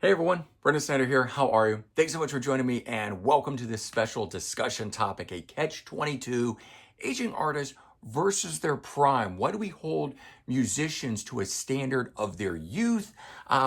Hey everyone, Brendan Snyder here. How are you? Thanks so much for joining me and welcome to this special discussion topic, a catch-22, aging artists versus their prime. Why do we hold musicians to a standard of their youth?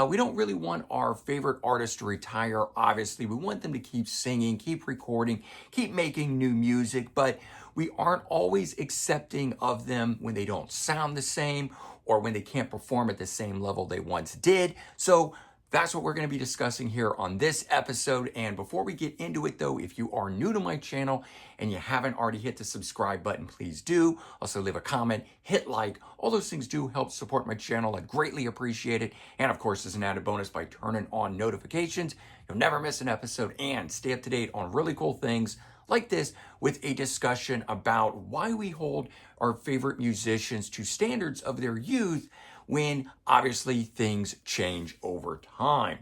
We don't really want our favorite artists to retire, obviously. We want them to keep singing, keep recording, keep making new music, but we aren't always accepting of them when they don't sound the same or when they can't perform at the same level they once did. So that's what we're going to be discussing here on this episode. And before we get into it though, if you are new to my channel and you haven't already hit the subscribe button, please do. Also leave a comment, hit like. All those things do help support my channel. I greatly appreciate it. And of course, as an added bonus, by turning on notifications, you'll never miss an episode and stay up to date on really cool things like this with a discussion about why we hold our favorite musicians to standards of their youth when obviously things change over time.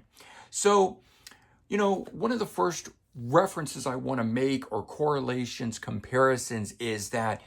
So, one of the first references I want to make or correlations, comparisons is that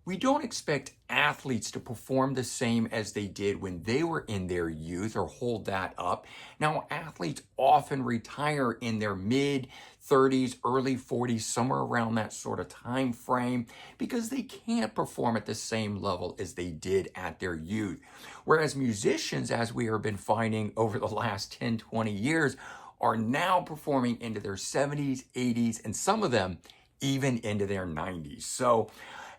we don't expect athletes to perform the same as they did when they were in their youth or hold that up. Now, athletes often retire in their mid 30s, early 40s, somewhere around that sort of time frame because they can't perform at the same level as they did at their youth. Whereas musicians, as we have been finding over the last 10, 20 years, are now performing into their 70s, 80s, and some of them even into their 90s. So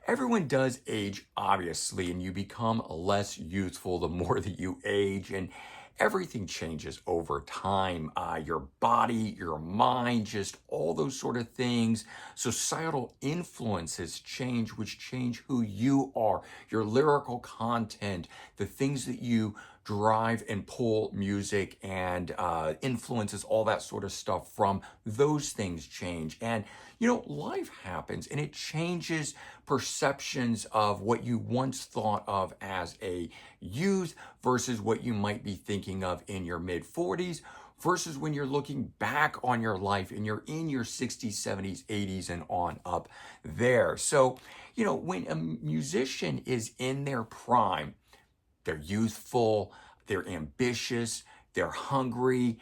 everyone does age, obviously, and you become less youthful the more that you age, and everything changes over time. Your body, your mind, just all those sort of things. Societal influences change, which change who you are, your lyrical content, the things that you drive and pull music and influences, all that sort of stuff from those things change. And life happens and it changes perceptions of what you once thought of as a youth versus what you might be thinking of in your mid 40s versus when you're looking back on your life and you're in your 60s, 70s, 80s and on up there. So, when a musician is in their prime, they're youthful, they're ambitious, they're hungry.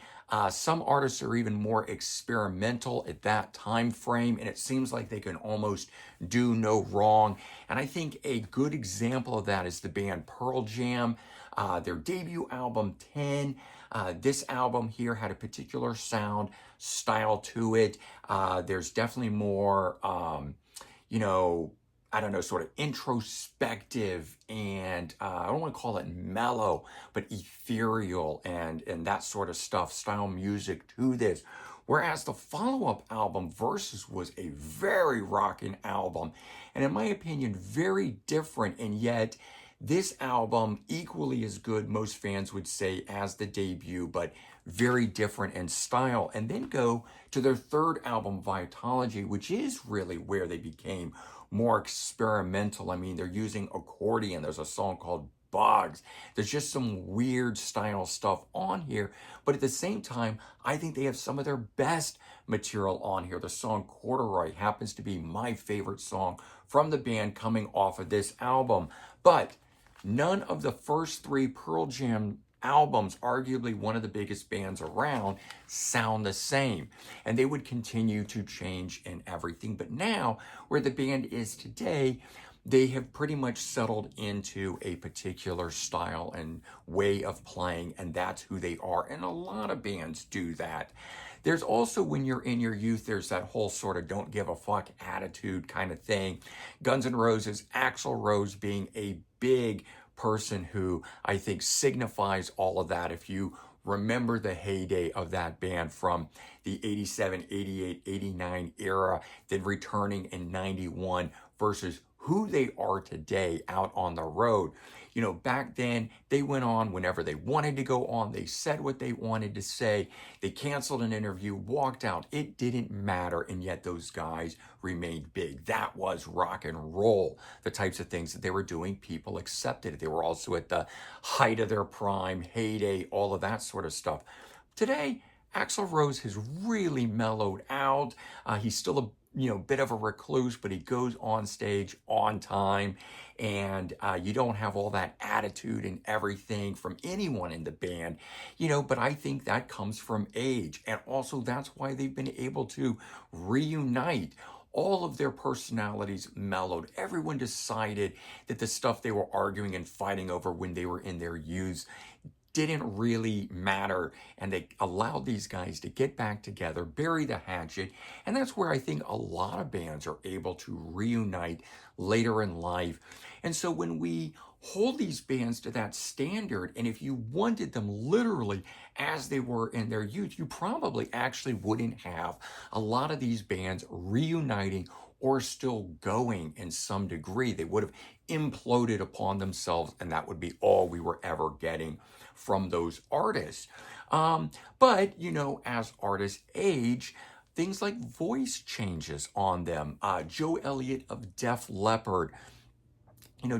Some artists are even more experimental at that time frame, and it seems like they can almost do no wrong. And I think a good example of that is the band Pearl Jam. Their debut album, 10. This album here had a particular sound, style to it. There's definitely more, sort of introspective and I don't want to call it mellow, but ethereal and that sort of stuff, style music to this. Whereas the follow-up album, Versus, was a very rocking album, and in my opinion, very different, and yet this album, equally as good, most fans would say, as the debut, but very different in style. And then go to their third album, Vitology, which is really where they became more experimental. I mean, they're using accordion. There's a song called Bugs. There's just some weird style stuff on here. But at the same time, I think they have some of their best material on here. The song Corduroy happens to be my favorite song from the band coming off of this album. But none of the first three Pearl Jam albums, arguably one of the biggest bands around, sound the same. And they would continue to change in everything. But now, where the band is today, they have pretty much settled into a particular style and way of playing, and that's who they are. And a lot of bands do that. There's also, when you're in your youth, there's that whole sort of don't give a fuck attitude kind of thing. Guns N' Roses, Axl Rose being a big person who I think signifies all of that. If you remember the heyday of that band from the 87, 88, 89 era, then returning in 91 versus who they are today out on the road. Back then, they went on whenever they wanted to go on. They said what they wanted to say. They canceled an interview, walked out. It didn't matter, and yet those guys remained big. That was rock and roll. The types of things that they were doing, people accepted it. They were also at the height of their prime, heyday, all of that sort of stuff. Today, Axl Rose has really mellowed out. He's still a bit of a recluse, but he goes on stage on time, and you don't have all that attitude and everything from anyone in the band, but I think that comes from age. And also that's why they've been able to reunite. All of their personalities mellowed. Everyone decided that the stuff they were arguing and fighting over when they were in their youth didn't really matter, and they allowed these guys to get back together, bury the hatchet, and that's where I think a lot of bands are able to reunite later in life. And so when we hold these bands to that standard, and if you wanted them literally as they were in their youth, you probably actually wouldn't have a lot of these bands reuniting or still going in some degree. They would have imploded upon themselves, and that would be all we were ever getting from those artists. But, as artists age, things like voice changes on them. Joe Elliott of Def Leppard,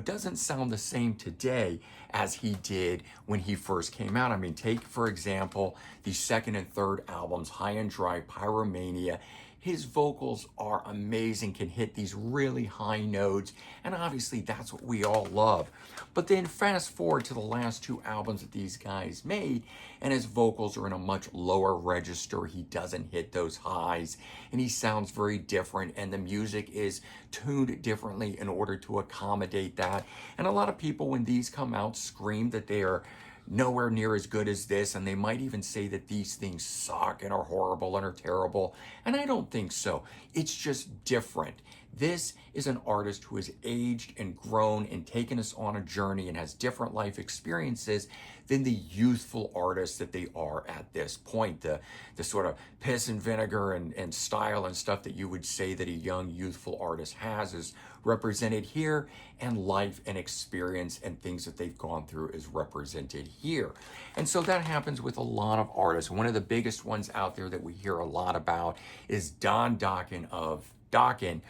doesn't sound the same today as he did when he first came out. I mean, take, for example, the second and third albums, High and Dry, Pyromania. His vocals are amazing, can hit these really high notes, and obviously that's what we all love. But then fast forward to the last two albums that these guys made, and his vocals are in a much lower register. He doesn't hit those highs, and he sounds very different, and the music is tuned differently in order to accommodate that. And a lot of people, when these come out, scream that they are nowhere near as good as this, and they might even say that these things suck and are horrible and are terrible, and I don't think so. It's just different. This is an artist who has aged and grown and taken us on a journey and has different life experiences than the youthful artists that they are at this point. The sort of piss and vinegar and style and stuff that you would say that a young youthful artist has is represented here, and life and experience and things that they've gone through is represented here. And so that happens with a lot of artists. One of the biggest ones out there that we hear a lot about is Don Dokken of Dokken.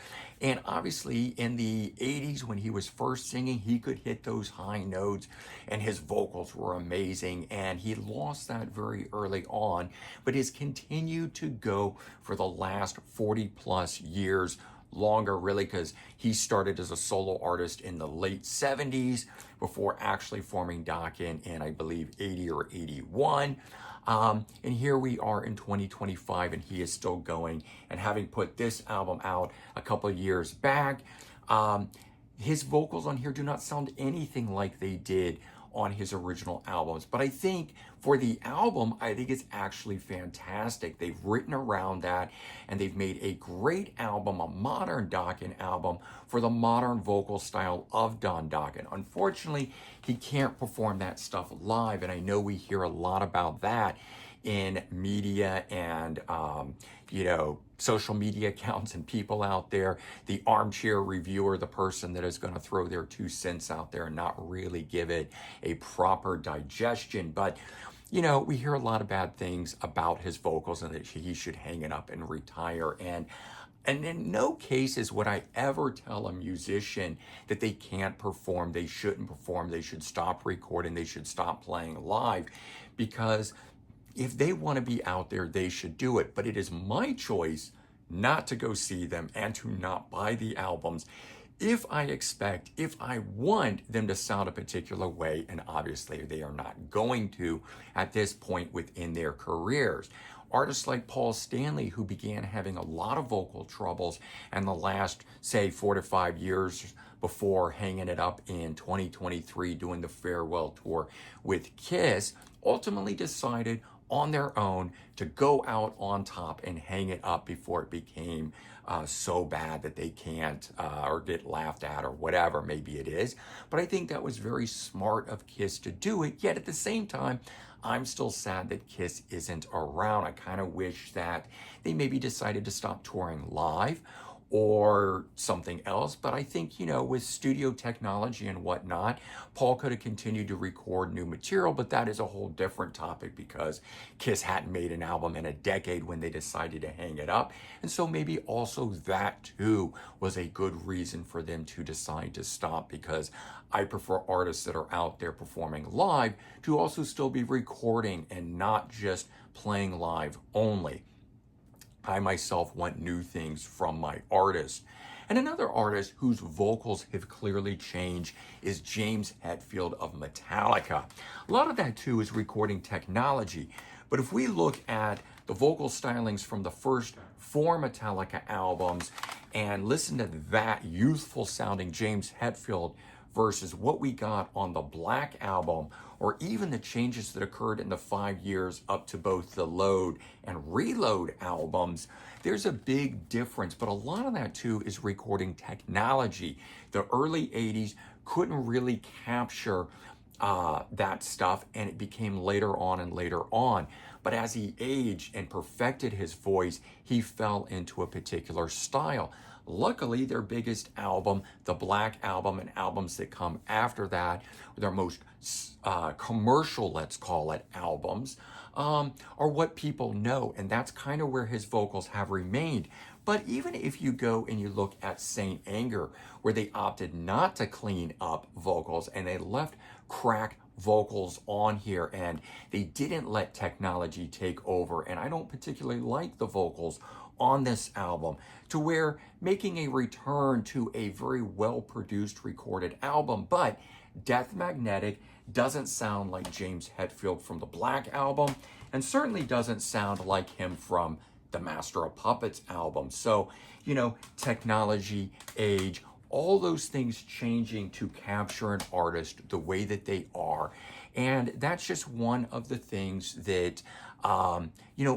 And obviously in the 80s when he was first singing, he could hit those high notes and his vocals were amazing, and he lost that very early on, but has continued to go for the last 40 plus years, longer really, because he started as a solo artist in the late 70s before actually forming Dokken in, I believe, 80 or 81. And here we are in 2025, and he is still going, and having put this album out a couple of years back, his vocals on here do not sound anything like they did on his original albums. But I think for the album, I think it's actually fantastic. They've written around that, and they've made a great album, a modern Dokken album for the modern vocal style of Don Dokken. Unfortunately, he can't perform that stuff live, and I know we hear a lot about that in media and, social media accounts and people out there, the armchair reviewer, the person that is going to throw their 2 cents out there and not really give it a proper digestion. But, we hear a lot of bad things about his vocals and that he should hang it up and retire. And in no cases would I ever tell a musician that they can't perform, they shouldn't perform, they should stop recording, they should stop playing live, because if they want to be out there, they should do it. But it is my choice not to go see them and to not buy the albums if I want them to sound a particular way, and obviously they are not going to at this point within their careers. Artists like Paul Stanley, who began having a lot of vocal troubles in the last, say, 4 to 5 years before hanging it up in 2023, doing the farewell tour with Kiss, ultimately decided on their own to go out on top and hang it up before it became so bad that they can't or get laughed at or whatever, maybe it is. But I think that was very smart of Kiss to do it. Yet at the same time, I'm still sad that Kiss isn't around. I kind of wish that they maybe decided to stop touring live or something else. But I think, with studio technology and whatnot, Paul could have continued to record new material, but that is a whole different topic because Kiss hadn't made an album in a decade when they decided to hang it up. And so maybe also that too was a good reason for them to decide to stop, because I prefer artists that are out there performing live to also still be recording and not just playing live only. I myself want new things from my artist. And another artist whose vocals have clearly changed is James Hetfield of Metallica. A lot of that too is recording technology. But if we look at the vocal stylings from the first four Metallica albums and listen to that youthful sounding James Hetfield versus what we got on the Black album, or even the changes that occurred in the 5 years up to both the Load and Reload albums, there's a big difference. But a lot of that too is recording technology. The early 80s couldn't really capture that stuff, and it became later on and later on. But as he aged and perfected his voice, he fell into a particular style. Luckily, their biggest album, the Black album, and albums that come after that, their most commercial, let's call it, albums, are what people know. And that's kind of where his vocals have remained. But even if you go and you look at Saint Anger, where they opted not to clean up vocals and they left crack vocals on here and they didn't let technology take over, and I don't particularly like the vocals on this album, to where making a return to a very well-produced recorded album. But Death Magnetic doesn't sound like James Hetfield from the Black album, and certainly doesn't sound like him from the Master of Puppets album. So, technology, age, all those things changing to capture an artist the way that they are. And that's just one of the things that,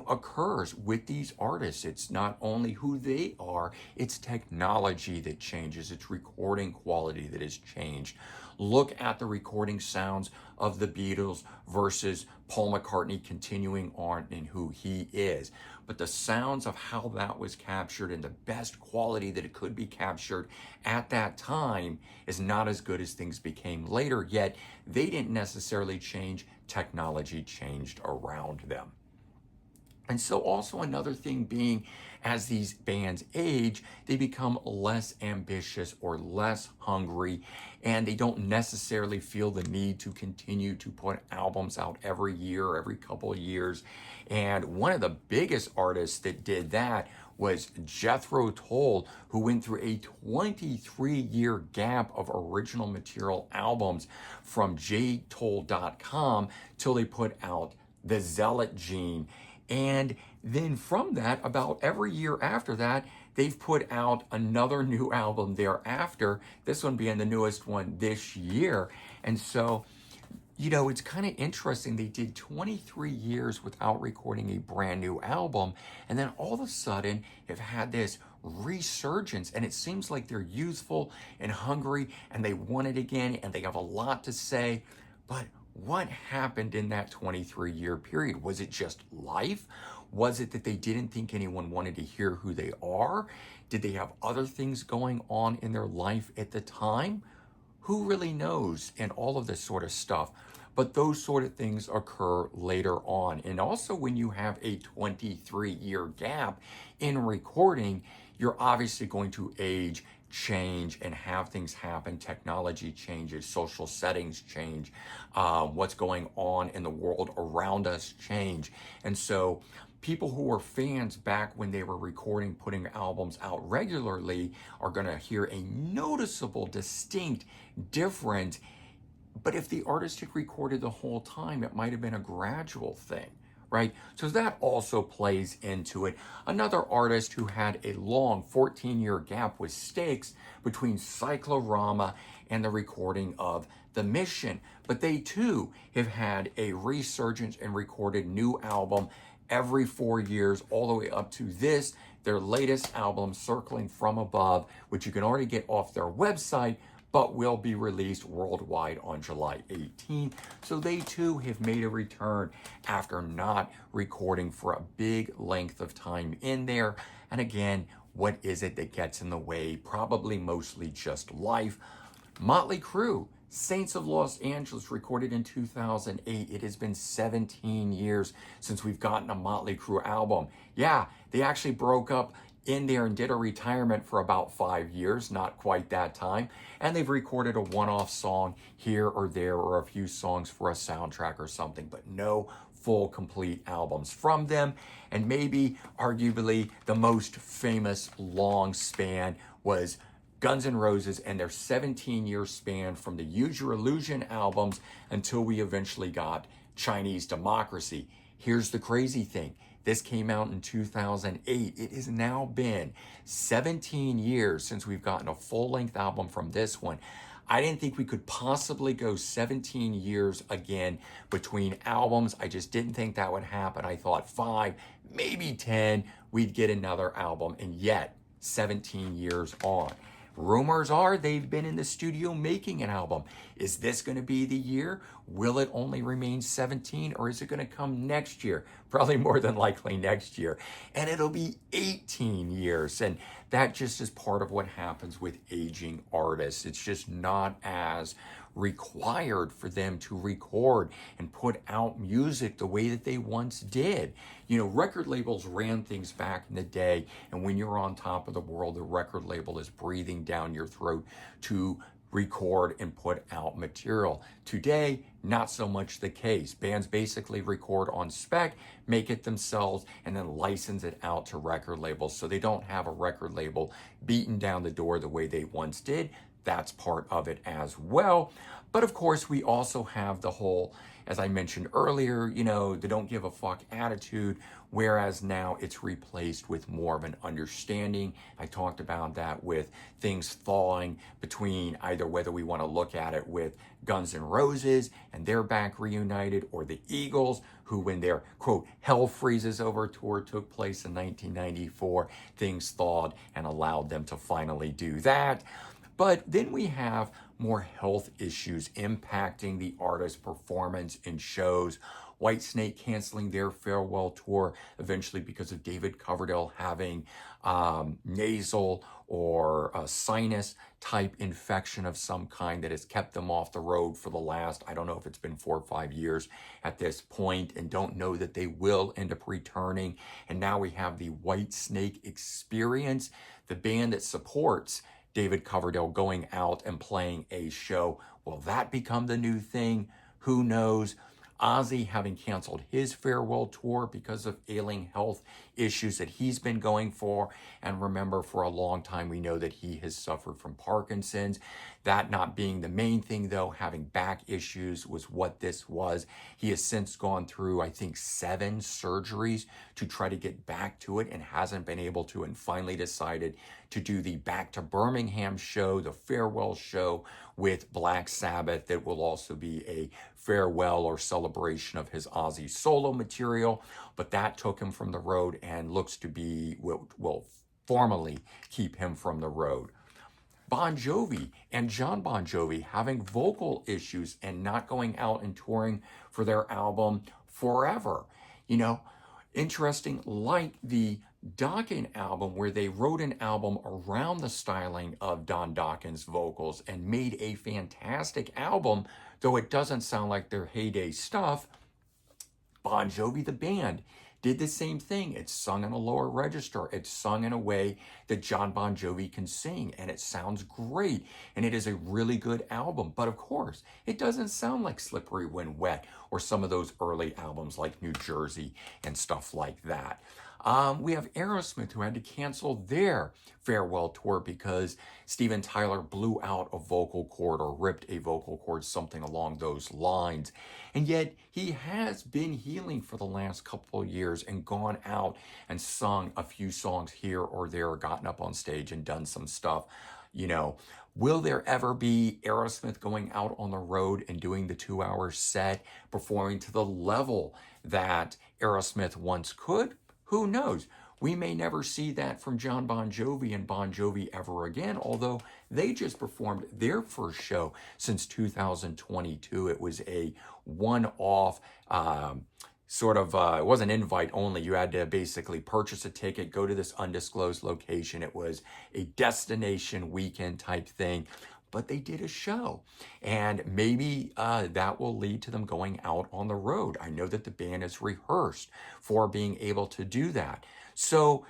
occurs with these artists. It's not only who they are, it's technology that changes, it's recording quality that has changed. Look at the recording sounds of the Beatles versus Paul McCartney continuing on in who he is. But the sounds of how that was captured and the best quality that it could be captured at that time is not as good as things became later, yet they didn't necessarily change. Technology changed around them. And so also another thing being, as these bands age, they become less ambitious or less hungry, and they don't necessarily feel the need to continue to put albums out every year, every couple of years. And one of the biggest artists that did that was Jethro Tull, who went through a 23-year gap of original material albums from jtoll.com till they put out The Zealot Gene. And then from that, about every year after that, they've put out another new album thereafter, this one being the newest one this year. And so, it's kind of interesting. They did 23 years without recording a brand new album, and then all of a sudden have had this resurgence, and it seems like they're youthful and hungry, and they want it again, and they have a lot to say. But what happened in that 23-year period? Was it just life? Was it that they didn't think anyone wanted to hear who they are? Did they have other things going on in their life at the time? Who really knows? And all of this sort of stuff. But those sort of things occur later on. And also when you have a 23-year gap in recording, you're obviously going to age, change, and have things happen. Technology changes, social settings change, what's going on in the world around us change. And so people who were fans back when they were recording, putting albums out regularly, are going to hear a noticeable, distinct difference. But if the artist had recorded the whole time, it might have been a gradual thing, right? So that also plays into it. Another artist who had a long 14-year gap was Styx between Cyclorama and the recording of The Mission. But they too have had a resurgence and recorded new album every 4 years, all the way up to this, their latest album, Circling From Above, which you can already get off their website, but will be released worldwide on July 18th. So they too have made a return after not recording for a big length of time in there. And again, what is it that gets in the way? Probably mostly just life. Mley Crew, Saints of Los Angeles, recorded in 2008. It has been 17 years since we've gotten a Mley Crew album. Yeah, they actually broke up in there and did a retirement for about 5 years, not quite that time. And they've recorded a one-off song here or there, or a few songs for a soundtrack or something, but no full, complete albums from them. And maybe, arguably, the most famous long span was Guns N' Roses and their 17-year span from the Use Your Illusion albums until we eventually got Chinese Democracy. Here's the crazy thing. This came out in 2008. It has now been 17 years since we've gotten a full-length album from this one. I didn't think we could possibly go 17 years again between albums. I just didn't think that would happen. I thought 5, maybe 10, we'd get another album, and yet 17 years on. Rumors are they've been in the studio making an album. Is this going to be the year? Will it only remain 17, or is it going to come next year? Probably more than likely next year. And it'll be 18 years. And that just is part of what happens with aging artists. It's just not as required for them to record and put out music the way that they once did. You know, record labels ran things back in the day, and when you're on top of the world, the record label is breathing down your throat to record and put out material. Today, not so much the case. Bands basically record on spec, make it themselves, and then license it out to record labels, so they don't have a record label beating down the door the way they once did. That's part of it as well. But of course, we also have the whole, as I mentioned earlier, you know, the don't give a fuck attitude, whereas now it's replaced with more of an understanding. I talked about that with things thawing between either whether we want to look at it with Guns N' Roses and they're back reunited, or the Eagles, who when their, quote, Hell Freezes Over tour took place in 1994, things thawed and allowed them to finally do that. But then we have more health issues impacting the artist's performance in shows. Whitesnake canceling their farewell tour eventually because of David Coverdale having nasal or sinus type infection of some kind that has kept them off the road for the last, I don't know if it's been 4 or 5 years at this point, and don't know that they will end up returning. And now we have the Whitesnake Experience, the band that supports David Coverdale going out and playing a show. Will that become the new thing? Who knows? Ozzy having canceled his farewell tour because of ailing health issues that he's been going for. And remember, for a long time, we know that he has suffered from Parkinson's. That not being the main thing, though, having back issues was what this was. He has since gone through, I think, 7 surgeries to try to get back to it and hasn't been able to, and finally decided to do the Back to Birmingham show, the farewell show with Black Sabbath, that will also be a farewell or celebration of his Ozzy solo material. But that took him from the road and looks to be, will formally keep him from the road. Bon Jovi and John Bon Jovi having vocal issues and not going out and touring for their album Forever. You know, interesting, like the Dokken album, where they wrote an album around the styling of Don Dokken's vocals and made a fantastic album, though it doesn't sound like their heyday stuff. Bon Jovi, the band, did the same thing. It's sung in a lower register. It's sung in a way that John Bon Jovi can sing, and it sounds great. And it is a really good album. But of course, it doesn't sound like Slippery When Wet or some of those early albums like New Jersey and stuff like that. We have Aerosmith, who had to cancel their farewell tour because Steven Tyler blew out a vocal cord or ripped a vocal cord, something along those lines. And yet he has been healing for the last couple of years and gone out and sung a few songs here or there, or gotten up on stage and done some stuff. You know, will there ever be Aerosmith going out on the road and doing the 2-hour set, performing to the level that Aerosmith once could? Who knows? We may never see that from John Bon Jovi and Bon Jovi ever again, although they just performed their first show since 2022. It was a one-off it wasn't invite only. You had to basically purchase a ticket, go to this undisclosed location. It was a destination weekend type thing. But they did a show, and maybe that will lead to them going out on the road. I know that the band is rehearsed for being able to do that. So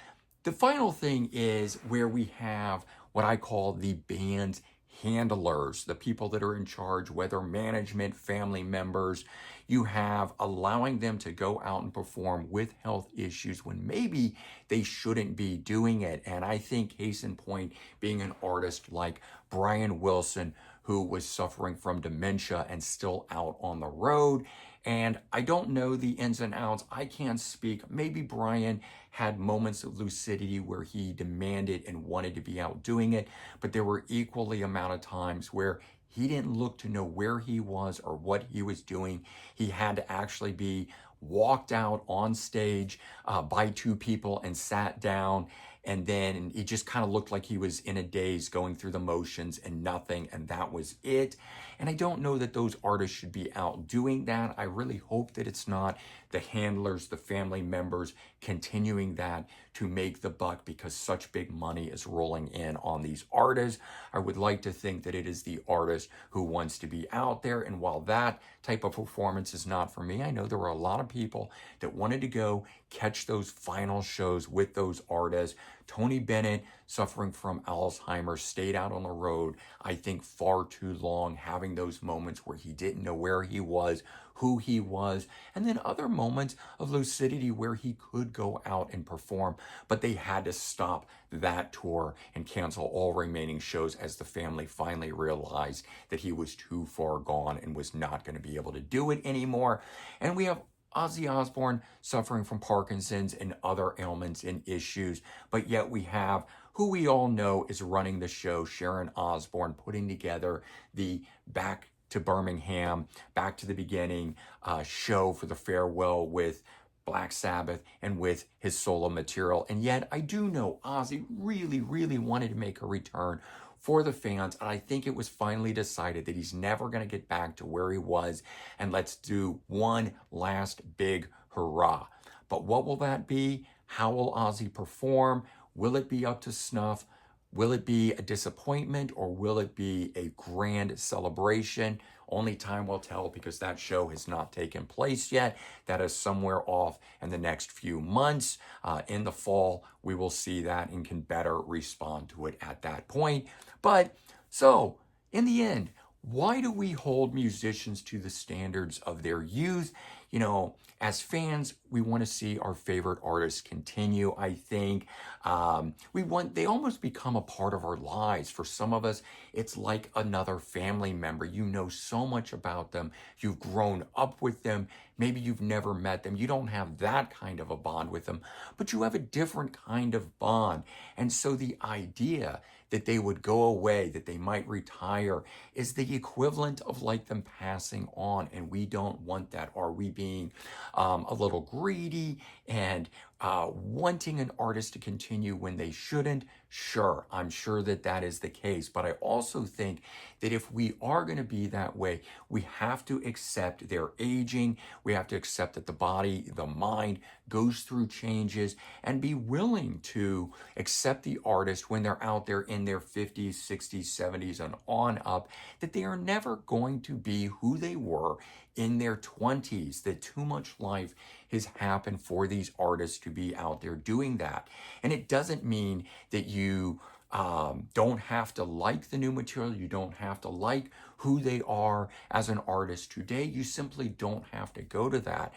the final thing is where we have what I call the band's handlers, the people that are in charge, whether management, family members, you have allowing them to go out and perform with health issues when maybe they shouldn't be doing it. And I think case in point being an artist like Brian Wilson, who was suffering from dementia and still out on the road. And I don't know the ins and outs. I can't speak. Maybe Brian had moments of lucidity where he demanded and wanted to be out doing it, but there were equally amount of times where he didn't look to know where he was or what he was doing. He had to actually be walked out on stage by two people and sat down. And then it just kind of looked like he was in a daze going through the motions and nothing. And that was it. And I don't know that those artists should be out doing that. I really hope that it's not the handlers, the family members continuing that to make the buck because such big money is rolling in on these artists. I would like to think that it is the artist who wants to be out there. And while that type of performance is not for me, I know there were a lot of people that wanted to go catch those final shows with those artists. Tony Bennett, suffering from Alzheimer's, stayed out on the road, I think far too long, having those moments where he didn't know where he was, who he was, and then other moments of lucidity where he could go out and perform, but they had to stop that tour and cancel all remaining shows as the family finally realized that he was too far gone and was not going to be able to do it anymore. And we have Ozzy Osbourne suffering from Parkinson's and other ailments and issues, but yet we have who we all know is running the show, Sharon Osbourne, putting together the Back to Birmingham, Back to the Beginning show for the farewell with Black Sabbath and with his solo material. And yet I do know Ozzy really, really wanted to make a return for the fans. And I think it was finally decided that he's never going to get back to where he was. And let's do one last big hurrah. But what will that be? How will Ozzy perform? Will it be up to snuff? Will it be a disappointment or will it be a grand celebration? Only time will tell because that show has not taken place yet. That is somewhere off in the next few months. In the fall, we will see that and can better respond to it at that point. But so, in the end, why do we hold musicians to the standards of their youth? You know, as fans, we want to see our favorite artists continue, I think. They almost become a part of our lives. For some of us, it's like another family member. You know so much about them. You've grown up with them. Maybe you've never met them. You don't have that kind of a bond with them, but you have a different kind of bond. And so the idea that they would go away, that they might retire, is the equivalent of like them passing on. And we don't want that. Are we being a little greedy and wanting an artist to continue when they shouldn't? Sure, I'm sure that that is the case. But I also think that if we are going to be that way, we have to accept their aging. We have to accept that the body, the mind goes through changes and be willing to accept the artist when they're out there in their 50s, 60s, 70s, and on up, that they are never going to be who they were in their 20s, that too much life has happened for these artists to be out there doing that. And it doesn't mean that you don't have to like the new material. You don't have to like who they are as an artist today. You simply don't have to go to that.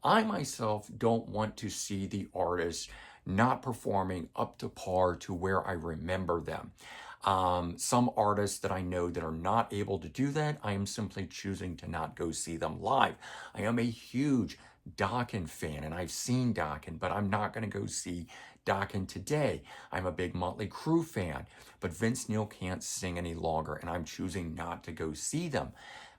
I myself don't want to see the artists not performing up to par to where I remember them. Some artists that I know that are not able to do that, I am simply choosing to not go see them live. I am a huge Dokken fan, and I've seen Dokken, but I'm not going to go see Dokken today. I'm a big Mley Crew fan, but Vince Neil can't sing any longer, and I'm choosing not to go see them.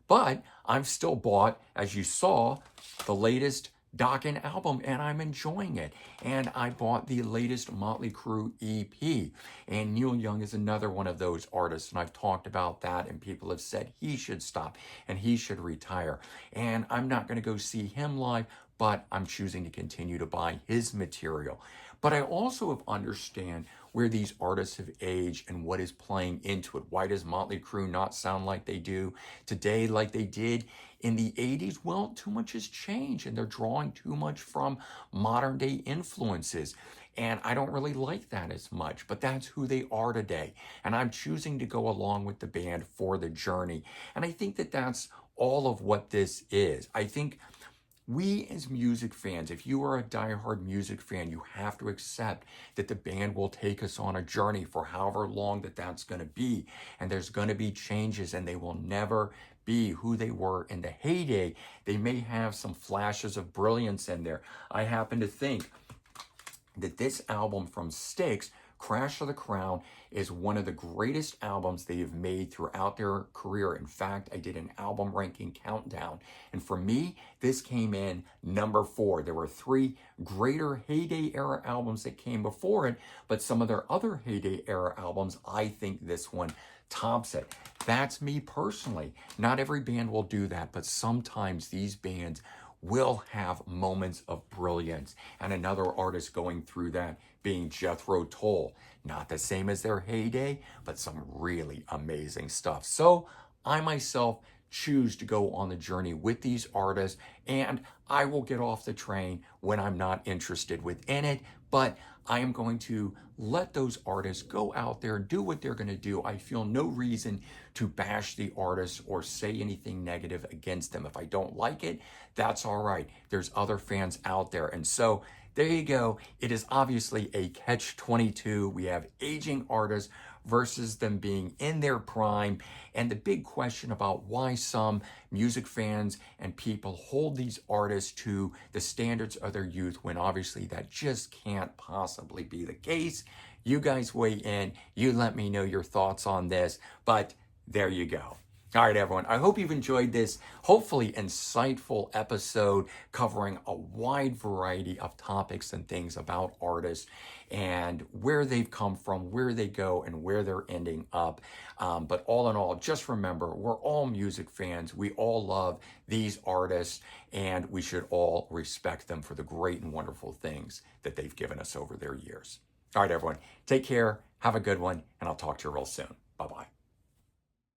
But I've still bought, as you saw, the latest Dokken album, and I'm enjoying it. And I bought the latest Mley Crew EP. And Neil Young is another one of those artists, and I've talked about that, and people have said he should stop and he should retire. And I'm not going to go see him live, but I'm choosing to continue to buy his material. But I also have understand where these artists have aged and what is playing into it. Why does Mley Crew not sound like they do today, like they did in the 80s? Well, too much has changed and they're drawing too much from modern day influences. And I don't really like that as much, but that's who they are today. And I'm choosing to go along with the band for the journey. And I think that that's all of what this is. I think we as music fans, if you are a diehard music fan, you have to accept that the band will take us on a journey for however long that's going to be. And there's going to be changes and they will never be who they were in the heyday. They may have some flashes of brilliance in there. I happen to think that this album from Styx, Crash of the Crown, is one of the greatest albums they have made throughout their career. In fact, I did an album ranking countdown, and for me, this came in number 4. There were 3 greater heyday era albums that came before it, but some of their other heyday era albums, I think this one tops it. That's me personally. Not every band will do that, but sometimes these bands will have moments of brilliance. And another artist going through that being Jethro Tull. Not the same as their heyday, but some really amazing stuff. So I myself choose to go on the journey with these artists, and I will get off the train when I'm not interested within it, but I am going to let those artists go out there and do what they're going to do. I feel no reason to bash the artists or say anything negative against them. If I don't like it, that's all right. There's other fans out there. And so there you go. It is obviously a catch-22. We have aging artists versus them being in their prime. And the big question about why some music fans and people hold these artists to the standards of their youth when obviously that just can't possibly be the case. You guys weigh in. You let me know your thoughts on this. But there you go. All right, everyone. I hope you've enjoyed this, hopefully insightful episode covering a wide variety of topics and things about artists and where they've come from, where they go, and where they're ending up. But all in all, just remember, we're all music fans. We all love these artists, and we should all respect them for the great and wonderful things that they've given us over their years. All right, everyone. Take care. Have a good one, and I'll talk to you real soon. Bye-bye.